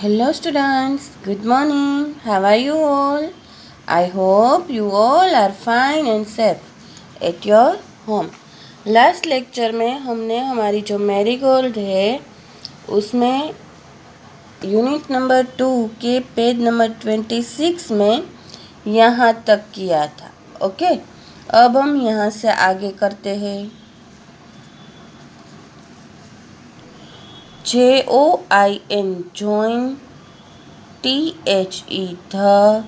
Hello students, good morning. How are you all? I hope you all are fine and safe at your home. Last lecture में हमने हमारी जो marigold है उसमें unit number 2 के page number 26 में यहाँ तक किया था. ओके, अब हम यहाँ से आगे करते हैं. JOIN join, THE the,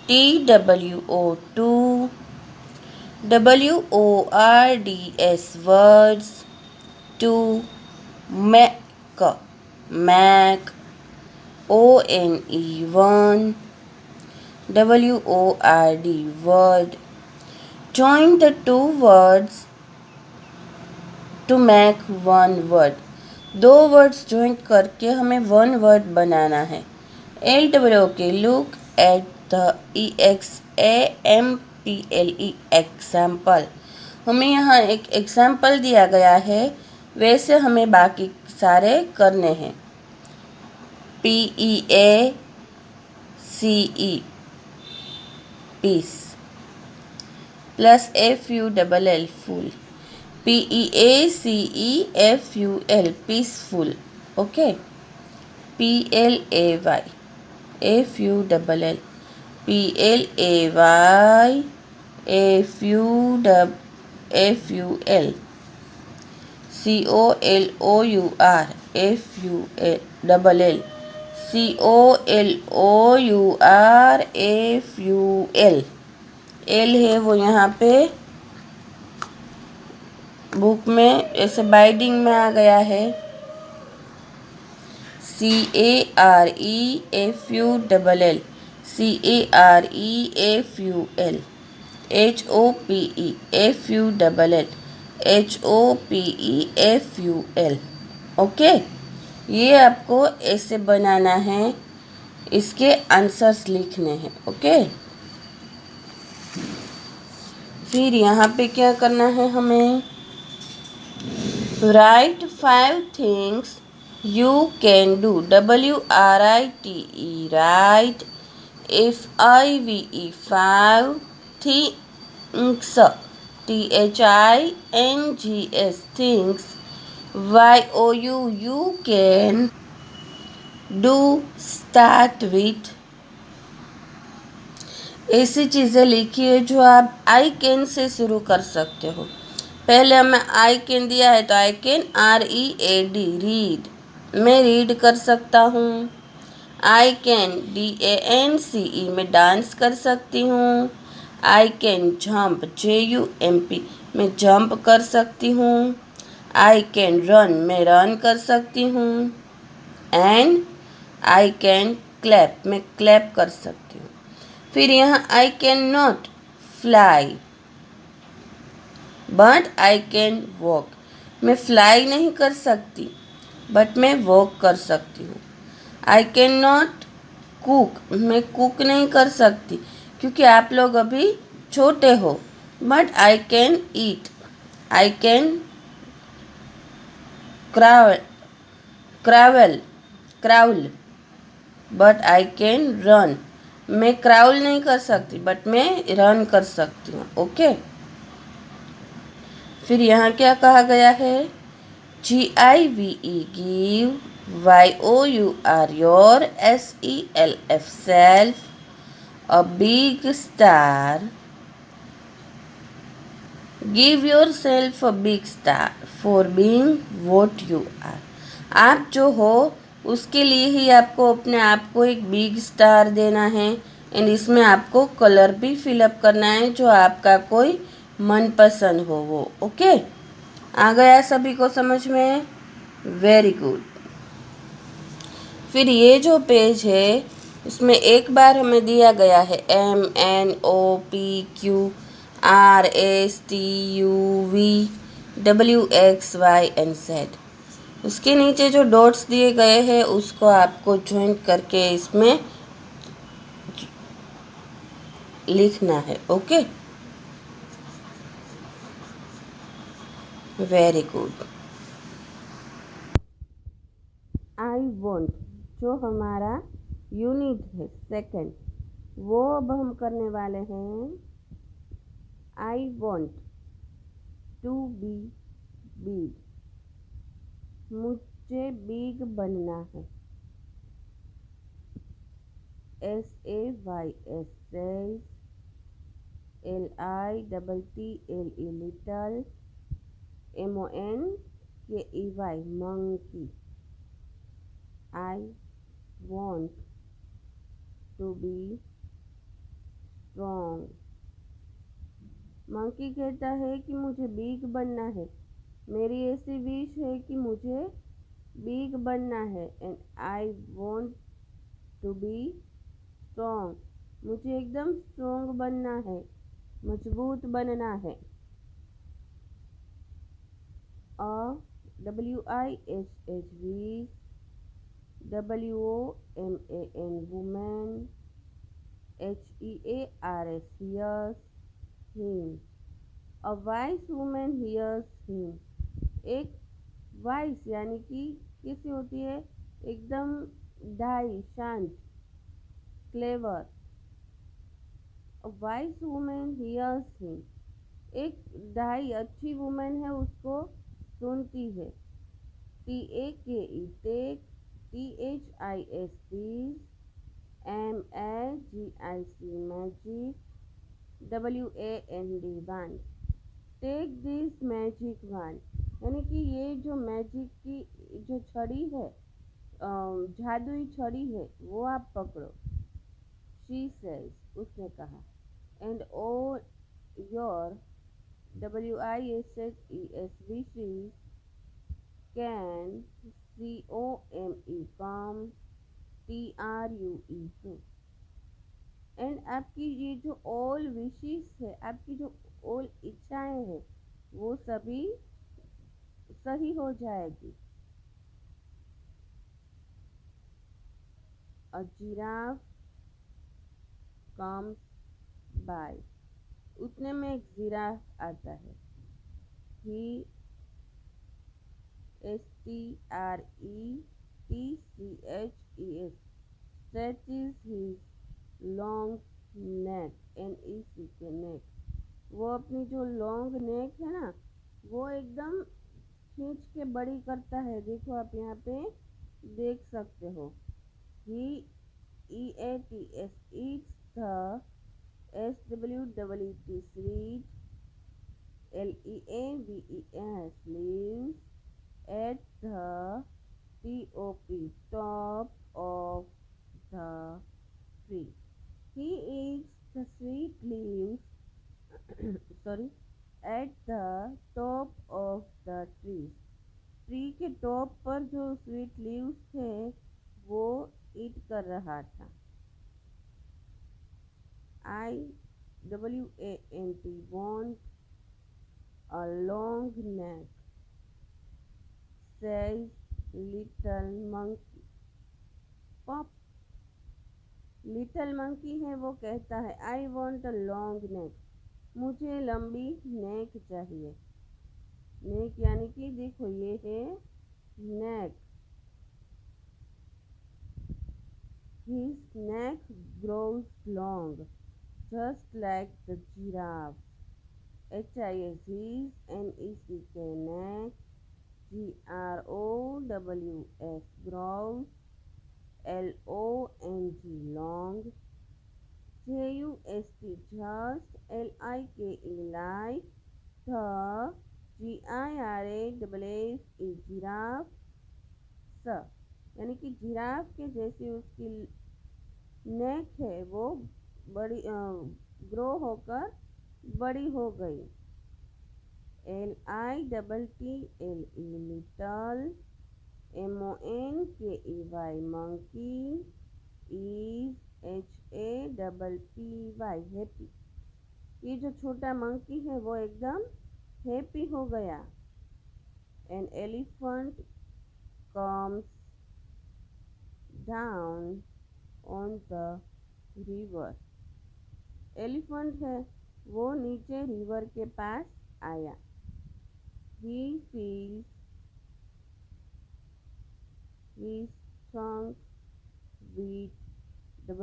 TWO to, WORDS words, to, make one, one, WORD word. Join the two words to make one word. दो वर्ड्स ज्वाइन करके हमें वन वर्ड बनाना है. LWOK look at the EXAMPLE example. हमें यहाँ एक example दिया गया है, वैसे हमें बाकी सारे करने हैं. PEACE peace plus FULL full. PEACEFUL peaceful. Okay. PLAY FULL PLAY FUL COLOUR FUL L है वो यहाँ पे बुक में ऐसे बाइंडिंग में आ गया है. CAREFULL CAREFUL HOPEFULL. ओके, ये आपको ऐसे बनाना है, इसके आंसर्स लिखने हैं. ओके, फिर यहाँ पे क्या करना है हमें. Write 5 things you can do. WRITE write. FIVE 5 things. THINGS things. YOU you can do. Start with. ऐसी चीज़ें लिखिए जो आप आई कैन से शुरू कर सकते हो. पहले हमें आई कैन दिया है तो आई कैन READ रीड, मैं रीड कर सकता हूँ. आई कैन DANCE मैं डांस कर सकती हूँ. आई कैन जंप JUMP मैं जंप कर सकती हूँ. आई कैन रन मैं रन कर सकती हूँ. एंड आई कैन क्लैप मैं क्लैप कर सकती हूँ. फिर यहाँ I can not fly but I can walk, मैं फ्लाई नहीं कर सकती बट मैं वॉक कर सकती हूँ. आई कैन नॉट कुक मैं कुक नहीं कर सकती क्योंकि आप लोग अभी छोटे हो. But I can eat. I can crawl but I can run, मैं क्राउल नहीं कर सकती बट मैं रन कर सकती हूँ. ओके, फिर यहाँ क्या कहा गया है. GIVE give, YOUR your, SELF self, a big star. Give your self a big star for being what you are. आप जो हो उसके लिए ही आपको अपने आप को एक बिग स्टार देना है. एंड इसमें आपको कलर भी फिलअप करना है जो आपका कोई मनपसंद हो वो. ओके, आ गया सभी को समझ में. Very good. फिर ये जो पेज है इसमें एक बार हमें दिया गया है MNOPQRSTUVWXYZ. उसके नीचे जो डॉट्स दिए गए हैं उसको आपको ज्वाइन करके इसमें लिखना है. Okay, very good. I want जो हमारा यूनिट है सेकंड, वो अब हम करने वाले हैं I want to be big. मुझे बिग बनना है। SAYS says, LITTLE little, MONKEY monkey. I want to be strong. Monkey कहता है कि मुझे बिग बनना है। मेरी ऐसी विश है कि मुझे बिग बनना है। And I want to be strong. मुझे एकदम स्ट्रॉन्ग बनना है, मजबूत बनना है। WISH wish, WOMAN woman, HEARS hears him. A wise woman hears him. एक वाइस यानी कि कैसी होती है, एकदम ढाई, शांत, clever. A wise woman hears him. एक ढाई अच्छी वुमेन है, उसको सुनती है। TAKE take, THIS tease, MAGIC magic, WAND wand। Take this magic wand, यानी कि ये जो मैजिक की जो छड़ी है, जादुई छड़ी है, वो आप पकड़ो। शी सेज, उसने कहा। And all your WISHES wishes can come TRUE। And आपकी ये जो ऑल विशेस है, आपकी जो ऑल इच्छाएं हैं, वो सभी सही हो जाएगी। अ जिराफ कम्स बाय। उतने में एक जिराफ आता है। ही STRETCHES stretches his long neck, NECK neck। वो अपनी जो लॉन्ग नेक है ना, वो एकदम खींच के बड़ी करता है। देखो आप यहाँ पे देख सकते हो। ही EATS eats the SWEET sweet, LEAVES leaves at the top of the tree। He eats the sweet leaves sorry at the top of the tree। Tree के टॉप पर जो स्वीट लीव्स थे, वो ईट कर रहा था। IWANT want a long neck, says little monkey। Pop, little monkey है, वो कहता है I want a long neck. मुझे लंबी नेक चाहिए। नेक यानी कि देखो ये है नेक। His neck grows long, just like the giraffe। HIS NECK neck, GROWS grows, LONG long, JUST just, LIKE like, the GIRASS giraffe स, यानी कि जिराफ के जैसी उसकी नेक है, वो बड़ी ग्रो होकर बड़ी हो गई। LITTLE little, MONKEY monkey, is HAPPY happy. ये जो छोटा मंकी है वो एकदम हैप्पी हो गया। An elephant comes down on the river. Elephant है, वो नीचे रिवर के पास आया। He fills his trunk WATER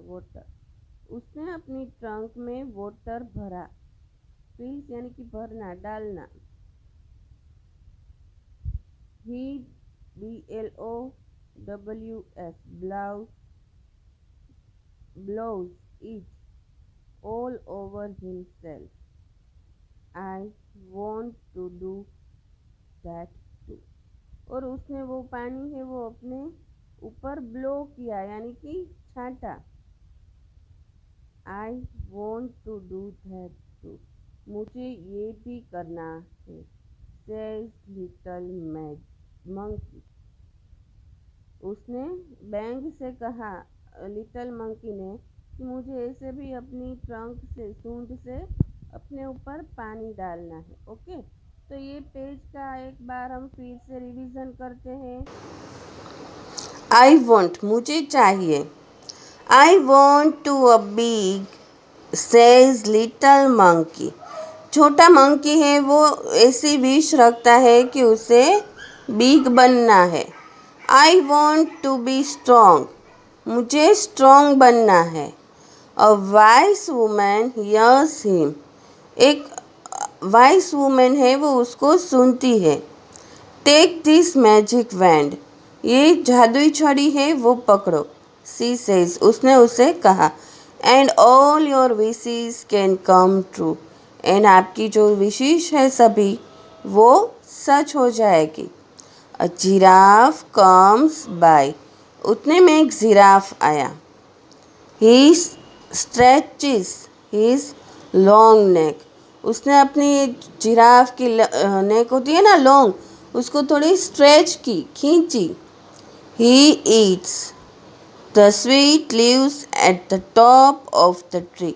water. उसने अपनी ट्रंक में वाटर भरा। फिल्स यानी कि भरना, डालना। ही BLOWS blows it all over himself. I want to do that too. और उसने वो पानी है वो अपने ऊपर ब्लो किया यानी कि छाटा। I want to do that too. मुझे ये भी करना है, says little monkey. उसने बैंग से कहा, लिटिल मंकी ने, कि मुझे ऐसे भी अपनी ट्रंक से, सूंड से अपने ऊपर पानी डालना है। ओके, तो ये पेज का एक बार हम फिर से रिवीजन करते हैं। आई वॉन्ट, मुझे चाहिए। I want to a big, says little monkey. छोटा मंकी है वो ऐसी विश रखता है कि उसे बिग बनना है। I want to be strong, मुझे स्ट्रॉन्ग बनना है। A wise woman hears him, एक वाइस वुमेन है वो उसको सुनती है। टेक दिस मैजिक वैंड, ये जादुई छड़ी है वो पकड़ो। सी सेज, उसने उसे कहा। And all your wishes can come true, and आपकी जो विशेष है सभी वो सच हो जाएगी। अ जिराफ कम्स बाय, उतने में एक जिराफ आया। ही स्ट्रेचेस हिज लॉन्ग नेक, उसने अपनी जिराफ की नेक होती है ना लॉन्ग, उसको थोड़ी स्ट्रेच की, खींची। He eats the sweet leaves at the top of the tree,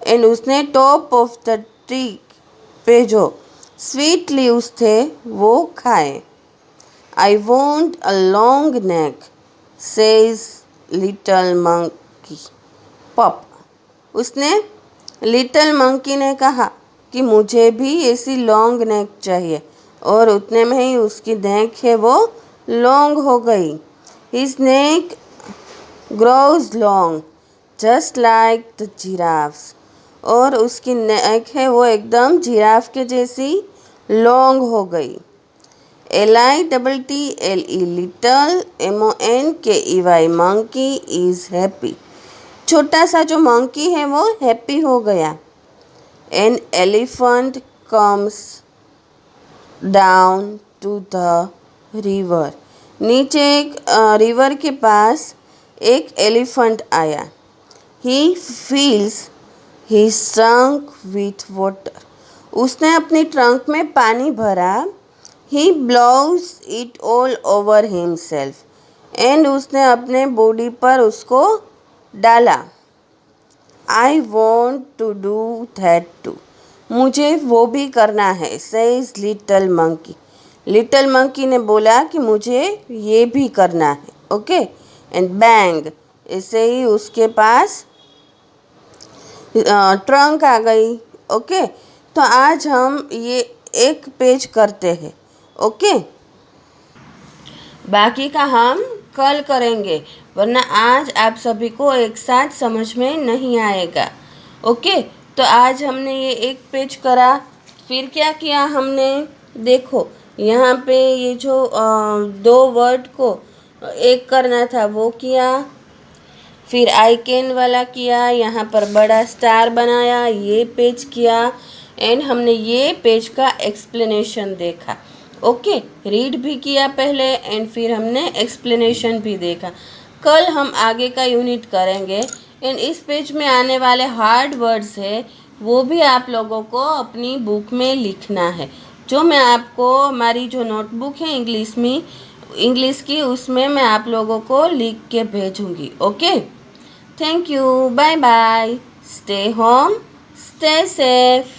and उसने टॉप ऑफ द ट्री पे जो स्वीट लीव्स थे वो खाए। I want a long neck, says little monkey pop, उसने लिटिल मंकी ने कहा कि मुझे भी ऐसी लॉन्ग नेक चाहिए, और उतने में ही उसकी नेक है वो लॉन्ग हो गई। His neck grows long just like the giraffes, और उसकी नेक है वो एकदम जिराफ के जैसी लॉन्ग हो गई। LITTLE little, MONKEY monkey is happy, छोटा सा जो मंकी है वो हैप्पी हो गया। An elephant comes down to the river, नीचे एक रिवर के पास एक एलिफेंट आया। He fills his trunk with water, उसने अपनी ट्रंक में पानी भरा। He blows it all over himself, and उसने अपने बॉडी पर उसको डाला। I want to do that too, मुझे वो भी करना है। Says little monkey, little monkey ने बोला कि मुझे ये भी करना है। ओके, एंड बैंग, ऐसे ही उसके पास ट्रंक आ गई। ओके, तो आज हम ये एक पेज करते हैं। ओके, बाकी का हम कल करेंगे, वरना आज आप सभी को एक साथ समझ में नहीं आएगा। ओके, तो आज हमने ये एक पेज करा। फिर क्या किया हमने, देखो यहाँ पे ये जो दो वर्ड को एक करना था वो किया। फिर आई कैन वाला किया, यहाँ पर बड़ा स्टार बनाया, ये पेज किया, एंड हमने ये पेज का एक्सप्लेनेशन देखा। ओके, रीड भी किया पहले एंड फिर हमने एक्सप्लेनेशन भी देखा। कल हम आगे का यूनिट करेंगे, एंड इस पेज में आने वाले हार्ड वर्ड्स है वो भी आप लोगों को अपनी बुक में लिखना है, जो मैं आपको हमारी जो नोटबुक है इंग्लिश की, उसमें मैं आप लोगों को लिख के भेजूँगी। Okay, thank you, bye bye, stay home, stay safe.